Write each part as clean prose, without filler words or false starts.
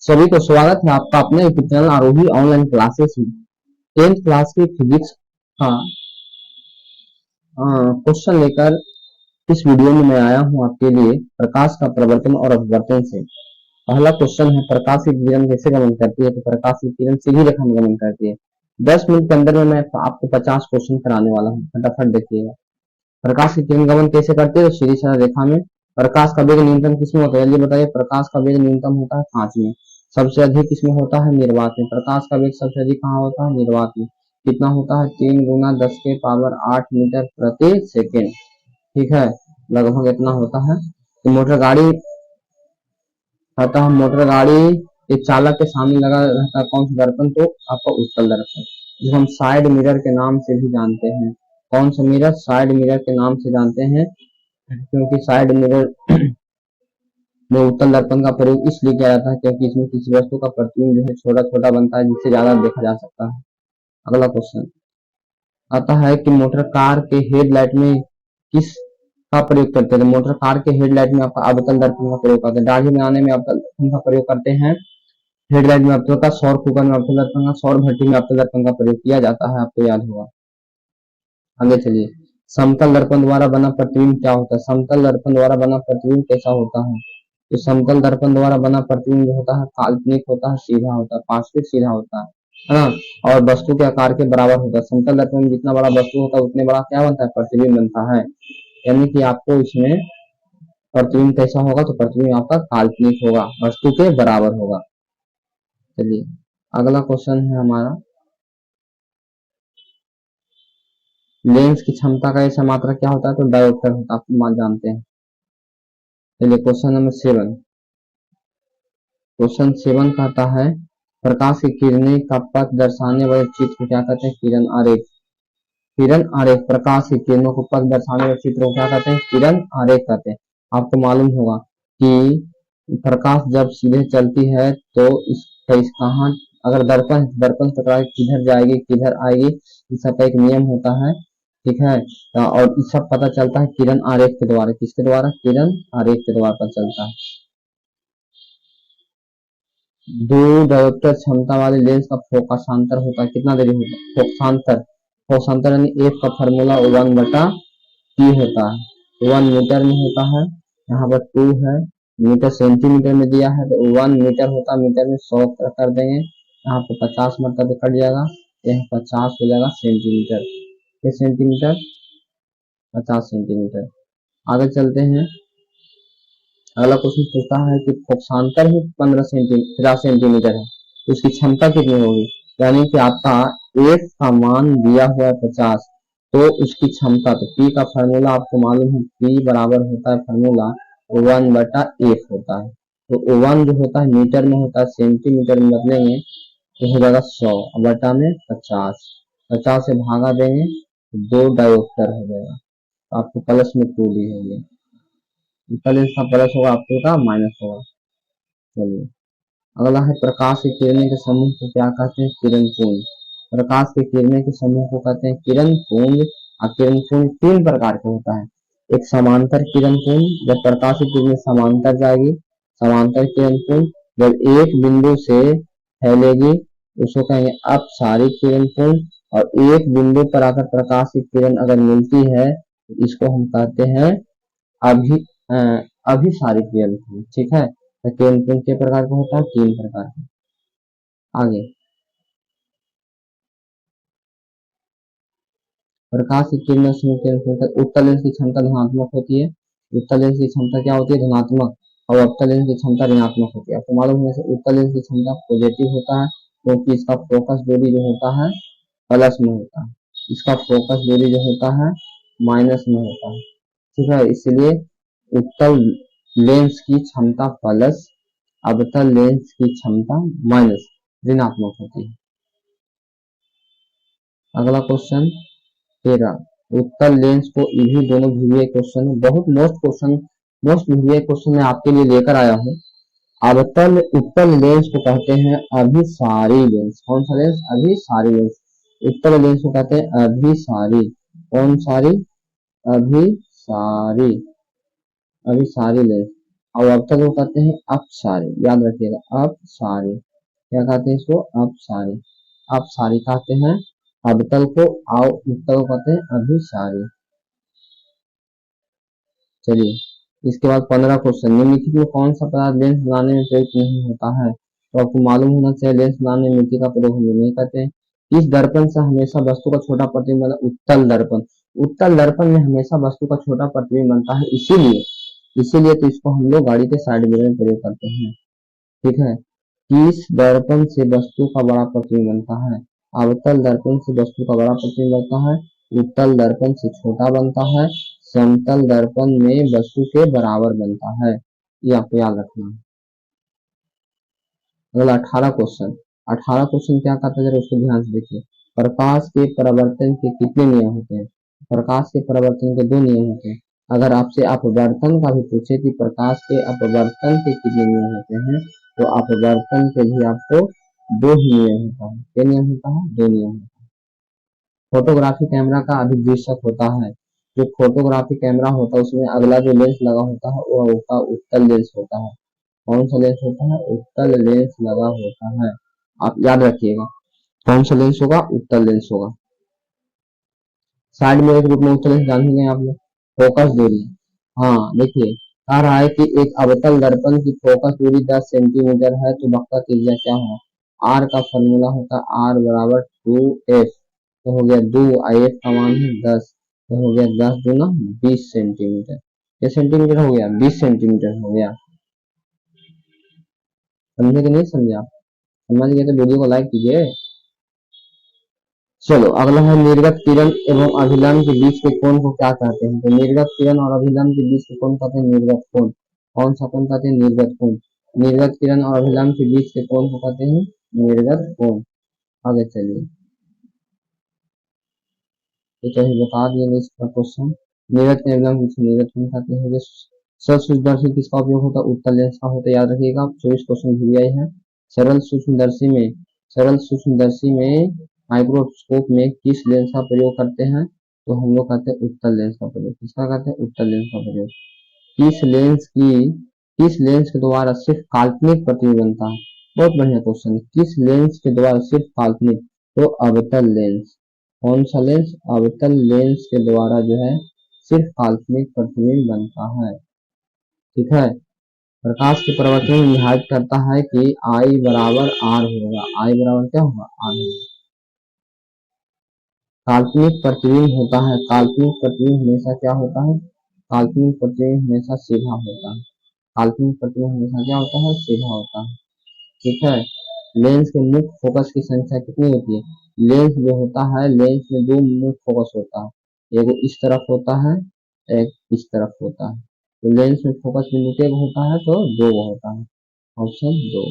सभी को स्वागत है आपका अपने यूट्यूब चैनल आरोही ऑनलाइन क्लासेस में। 10th क्लास की फिजिक्स का क्वेश्चन लेकर इस वीडियो में मैं आया हूं आपके लिए प्रकाश का प्रवर्तन और अपवर्तन से। पहला क्वेश्चन है, प्रकाश की किरण कैसे गमन करती है? तो प्रकाश की किरण सीधी रेखा में गमन करती है। 10 मिनट के अंदर में मैं आपको 50 क्वेश्चन कराने वाला हूँ, फटाफट देखिएगा। प्रकाश की किरण गमन कैसे करती है? तो सीधी सरल रेखा में। प्रकाश का वेग न्यूनतम किसमें होता है? जल्दी बताइए। प्रकाश का वेग न्यूनतम होता है कांच में। सबसे अधिक किसमें होता है? निर्वात में। प्रकाश का वेग सबसे अधिक कहाँ होता है? निर्वात में। कितना होता है? 3 गुना 10 के पावर 8 मीटर प्रति सेकेंड। ठीक है, लगभग इतना होता है। तो मोटर गाड़ी होता है, मोटर गाड़ी के चालक के सामने लगा रहता है कौन सा दर्पण? तो आपका उत्तल दर्पण, जिसे हम साइड मिरर के नाम से भी जानते हैं। कौन सा मिरर? साइड मिरर के नाम से जानते हैं, क्योंकि साइड मिरर में उत्तल दर्पण का प्रयोग इसलिए किया जाता है क्योंकि इसमें किसी वस्तु का प्रतिबिंब जो है छोटा छोटा बनता है, जिससे ज्यादा देखा जा सकता है। अगला क्वेश्चन आता है कि मोटर कार के हेडलाइट में किस का प्रयोग करते हैं? मोटर कार के हेडलाइट में आपका अवतल दर्पण का प्रयोग करते हैं। दाढ़ी बनाने में अवतल दर्पण का प्रयोग करते हैं। हेडलाइट में अवतल का, सौर कुकर में अवतल दर्पण का, सौर भट्टी में अवतल दर्पण का प्रयोग किया जाता है, आपको याद होगा। आगे चलिए, समतल दर्पण द्वारा बना प्रतिबिंब क्या होता है? समतल दर्पण द्वारा बना प्रतिबिंब कैसा होता है? तो समतल दर्पण द्वारा बना प्रतिबिंब जो होता है काल्पनिक होता है, सीधा होता है, पार्श्विक सीधा होता है ना, और वस्तु के आकार के बराबर होता है। समतल दर्पण में जितना बड़ा वस्तु होता है उतने बड़ा क्या बनता है? प्रतिबिंब बनता है। यानी कि आपको इसमें प्रतिबिंब कैसा होगा? तो प्रतिबिंब आपका काल्पनिक होगा, वस्तु के बराबर होगा। चलिए अगला क्वेश्चन है हमारा, लेंस की क्षमता का ऐसा मात्रा क्या होता है? तो डायोप्टर होता है, आप जानते हैं। चलिए क्वेश्चन नंबर 7। क्वेश्चन 7 कहता है, प्रकाश की किरणें का पथ दर्शाने वाले चित्र को क्या कहते हैं? किरण आरेख। किरण आरेख, प्रकाश की किरणों को पथ दर्शाने वाले चित्र को क्या कहते हैं? किरण आरेख कहते हैं। आपको मालूम होगा कि प्रकाश जब सीधे चलती है तो इस कहाँ, अगर दर्पण दर्पण टकरा किधर जाएगी किधर आएगी, इस सबका एक नियम होता है। ठीक है, और इस सब पता चलता है किरण आरेख के द्वारा। किसके द्वारा? किरण आरेख के द्वारा पता चलता है। दो डायोप्टर क्षमता वाले लेंस का फोकसांतर होता है, कितना देरी होता है? फोकसांतर, फोकसांतर यानी एफ का फॉर्मूला 1/P होता है। 1 मीटर में होता है, यहाँ पर 2 है, मीटर सेंटीमीटर में दिया है तो 1 मीटर होता है। मीटर में 100 कर देंगे, यहाँ पे 50 मतलब कट जाएगा, यहाँ 50 हो जाएगा सेंटीमीटर। ये सेंटीमीटर 50 सेंटीमीटर। आगे चलते हैं, अगला क्वेश्चन पूछता है कि फोकसांतर ही 50 सेंटीमीटर है तो उसकी क्षमता कितनी होगी? यानी कि आपका एफ का मान दिया हुआ है 50, तो उसकी क्षमता, तो पी का फार्मूला आपको मालूम है, पी बराबर होता है फार्मूला 1/F होता है। तो 1 जो होता है मीटर में होता है, सेंटीमीटर में बदलेंगे तो हो जाएगा 100 बटा में 50, 50 से भागा देंगे तो 2 डायोप्टर हो जाएगा, तो आपको प्लस में 2 दी होगी। पहले इसका प्लस होगा, आपको का माइनस होगा। चलिए अगला है, प्रकाश की किरणें के समूह को क्या कहते हैं? किरण पुंज। प्रकाश की किरणें के समूह को कहते हैं किरण पुंज। और किरण पुंज 3 प्रकार का होता है। एक समांतर किरण पुंज, जब प्रकाश की किरणें समांतर जाएगी, समांतर किरण पुंज जब एक बिंदु से फैलेगी उसको कहेंगे अपसारी किरण पुंज। और एक बिंदु पर आकर प्रकाश की किरण अगर मिलती है तो इसको हम कहते हैं अभी अभिसारी किरण पुंज। ठीक है, तो किरण पुंज के प्रकार का होता है? 3 प्रकार का। आगे, प्रकाश की किरणों से उत्तल लेंस की क्षमता धनात्मक होती है। उत्तल लेंस की क्षमता क्या होती है? धनात्मक। और अवतल लेंस की क्षमता ऋणात्मक होती है। आपको मालूम है उत्तल लेंस की क्षमता पॉजिटिव होता है क्योंकि इसका फोकस दूरी जो होता है प्लस में होता है, इसका फोकस दूरी जो होता है माइनस में होता है। ठीक है, इसलिए उत्तल लेंस की क्षमता प्लस, अवतल लेंस की क्षमता माइनस ऋणात्मक होती है। अगला क्वेश्चन 13, उत्तल लेंस को इन्हीं दोनों ध्रुवीय क्वेश्चन, बहुत मोस्ट ध्रुवीय क्वेश्चन मैं आपके लिए लेकर आया हूँ। अवतल उत्तल लेंस को कहते हैं अभिसारी लेंस। कौन सा लेंस? अभिसारी लेंस। उत्तल लेंस को कहते हैं अभिसारी। कौन सारी? अभिसारी, अभिसारी लेंस। और अवतल को कहते हैं अपसारी, याद रखिएगा अपसारी। क्या कहते हैं इसको? अपसारी। अपसारी कहते हैं अवतल को, और उत्तल को कहते हैं अभिसारी। चलिए इसके बाद 15 क्वेश्चन, निम्नलिखित में कौन सा पदार्थ लेंस बनाने में प्रयुक्त नहीं होता है? तो आपको मालूम होना चाहिए लेंस बनाने में मिट्टी का प्रयोग हम लोग नहीं करते हैं। इस दर्पण से हमेशा वस्तु का छोटा प्रतिबिंब बनता है, उत्तल दर्पण। उत्तल दर्पण में हमेशा वस्तु का छोटा प्रतिबिंब बनता है, इसीलिए इसीलिए तो इसको हम लोग गाड़ी के साइड मिरर में प्रयोग करते हैं। ठीक है, किस दर्पण से वस्तु का बड़ा प्रतिबिंब बनता है? अवतल दर्पण से वस्तु का बड़ा प्रतिबिंब बनता है, उत्तल दर्पण से छोटा बनता है, समतल दर्पण में वस्तु के बराबर बनता है। ये आपको याद रखना है। अगला 18 क्वेश्चन, 18 क्वेश्चन क्या कहता है जरा उसको ध्यान से देखिए। प्रकाश के परावर्तन के कितने नियम होते हैं? प्रकाश के परावर्तन के 2 नियम होते हैं। अगर आपसे अपवर्तन का भी पूछे कि प्रकाश के अपवर्तन के कितने नियम होते हैं, तो अपवर्तन के भी आपको 2 ही नियम होता है। क्या नियम होता है? 2 नियम होता है। फोटोग्राफी कैमरा का अभिदृश्यक होता है। जो फोटोग्राफी कैमरा होता है उसमें अगला जो लेंस लगा होता है वो उसका उत्तल लेंस होता है। कौन सा लेंस होता है? उत्तल लेंस लगा होता है। आप याद रखिएगा कौन सा लेंस होगा? उत्तल लेंस होगा। साइड मिरर के रूप में उत्तल लेंस जानेंगे आप लोग। फोकस दूरी, हाँ देखिए कह रहा है कि एक अवतल दर्पण की फोकस दूरी 10 सेंटीमीटर है तो वक्र त्रिज्या क्या है? आर का फॉर्मूला होता है आर बराबर 2f, तो हो गया 2, एफ का मान है 10, तो हो गया 10 दूना 20 सेंटीमीटर। ये सेंटीमीटर हो गया 20 सेंटीमीटर हो गया। समझे कि नहीं समझे? आप समझ गए तो वीडियो को लाइक कीजिए। चलो अगला है निर्गत किरण एवं अभिलंब के बीच के कोण को क्या कहते हैं? तो निर्गत किरण और अभिलंब के बीच के कोण कहते हैं निर्गत कोण। कौन सा कोण कहते हैं? निर्गत कोण। निर्गत किरण और अभिलंब के बीच के कोण को कहते हैं निर्गत कोण। आगे चलिए, तो चाहे बता दिए इसका क्वेश्चन। निर्गत के अभिलंब निर्गत कोण कहते हैं। सरल सूक्ष्मदर्शी किसका उपयोग होता है? उत्तल लेंस का होता है, याद रखिएगा। 24 क्वेश्चन भी आई है। सरल सूक्ष्मदर्शी में माइक्रोस्कोप में किस लेंस का प्रयोग करते हैं? तो हम लोग कहते हैं उत्तल लेंस का प्रयोग। किसका कहते हैं? उत्तल लेंस का प्रयोग। किस लेंस के द्वारा सिर्फ काल्पनिक प्रतिबिंब बनता है? बहुत बढ़िया क्वेश्चन। किस लेंस के द्वारा सिर्फ काल्पनिक? तो अवतल लेंस। कौन सा लेंस? अवतल लेंस के द्वारा जो है सिर्फ काल्पनिक प्रतिबिंब बनता है। ठीक है, प्रकाश के परावर्तन निर्धारित करता है कि आई बराबर आर होगा। आई बराबर क्या होगा? आर होगा। काल्पनिक प्रतिबिंब होता है, काल्पनिक प्रतिबिंब हमेशा क्या होता है? काल्पनिक प्रतिबिंब हमेशा सीधा होता है। काल्पनिक प्रतिबिंब हमेशा क्या होता है? सीधा होता है। ठीक है, लेंस के मुख्य फोकस की संख्या कितनी होती है? लेंस जो होता है, लेंस में 2 मुख्य फोकस होता है, एक इस तरफ होता है, एक इस तरफ होता है। तो लेंस में फोकस बिंदु क्या होता है? तो 2 होता है। ऑप्शन 2।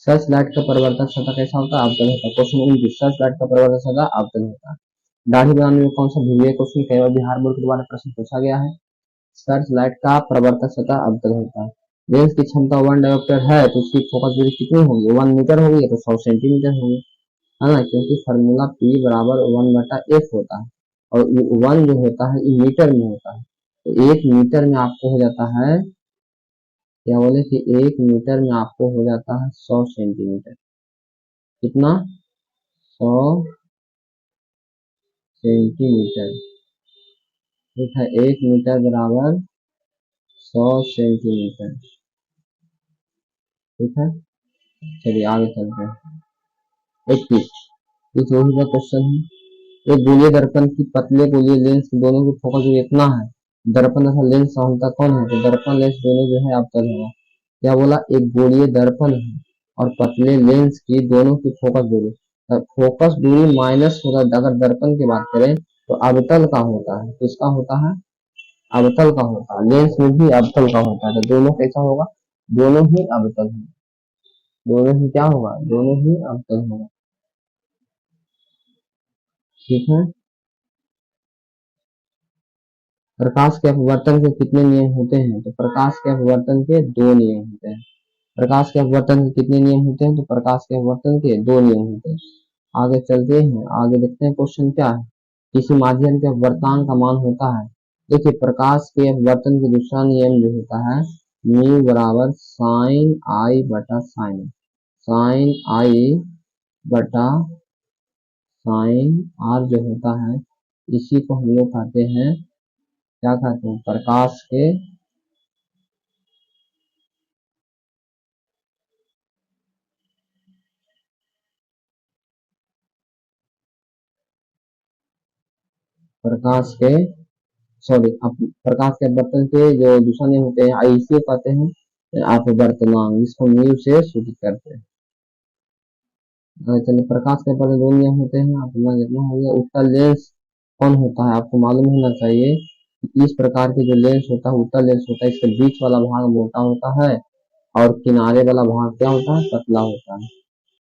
सर्च लाइट का परावर्तक सतह कैसा होता है? अवतल होता है। क्वेश्चन 29, सर्च लाइट का परावर्तक सतह अवतल होता है। दाढ़ी बनाने में कौन सा विवेक क्वेश्चन कई बार बिहार बोर्ड के द्वारा प्रश्न पूछा गया है। सर्च लाइट का परावर्तक सतह अवतल होता है। लेंस की क्षमता 1 डायोप्टर है तो उसकी फोकस दूरी कितनी होगी? 1 मीटर होगी तो 100 सेंटीमीटर होगी, है ना, क्योंकि फॉर्मूला P बराबर 1/f होता है और 1 जो होता है ये मीटर में होता है। तो 1 मीटर में आपको हो जाता है, क्या बोले कि 1 मीटर में आपको हो जाता है 100 सेंटीमीटर। कितना? 100 सेंटीमीटर। ठीक है, 1 मीटर बराबर 100 सेंटीमीटर। ठीक है, चलिए आगे चलते हैं। 21, इस वही का क्वेश्चन है। एक गोलीय दर्पण की पतले गोलीय लेंस दोनों की फोकस दूरी इतना है, दर्पण तथा लेंस समांतर कौन है? तो दर्पण लेंस दोनों जो है अवतल होगा। क्या बोला? एक गोलीय दर्पण है और पतले लेंस की दोनों की फोकस दूरी, फोकस दूरी माइनस होगा। अगर दर्पण की बात करें तो अवतल का होता है। किसका होता है? अवतल का होता है। लेंस में भी अवतल का होता है, तो दोनों कैसा होगा? दोनों ही अवतल होगा। दोनों ही क्या होगा? दोनों ही अवतल होगा। ठीक है, प्रकाश के अपवर्तन के कितने नियम होते हैं? तो प्रकाश के अपवर्तन के 2 नियम होते हैं। प्रकाश के अपवर्तन के कितने नियम होते हैं? तो प्रकाश के अपवर्तन के 2 नियम होते हैं। आगे चलते हैं, आगे देखते हैं क्वेश्चन क्या है। किसी माध्यम के अपवर्तनांक का मान होता है देखिए प्रकाश के अपवर्तन का दूसरा नियम जो होता है म्यू बराबर साइन आई बटा साइन आई बटा साइन आर जो होता है, इसी को हम लोग कहते हैं, क्या कहते हैं, प्रकाश के प्रकाश के अपवर्तन के जो दूसरा नियम होते हैं आई इसी को कहते हैं अपवर्तनांक, जिसको म्यू से सूचित करते हैं। चलिए प्रकाश के अपवर्तन दो नियम होते हैं, अपना कितना हो गया। उत्तल लेंस कौन होता है, आपको मालूम होना चाहिए कि इस प्रकार के जो लेंस होता है उत्तल लेंस होता है, इसके बीच वाला भाग मोटा होता है और किनारे वाला भाग क्या होता है, पतला होता है।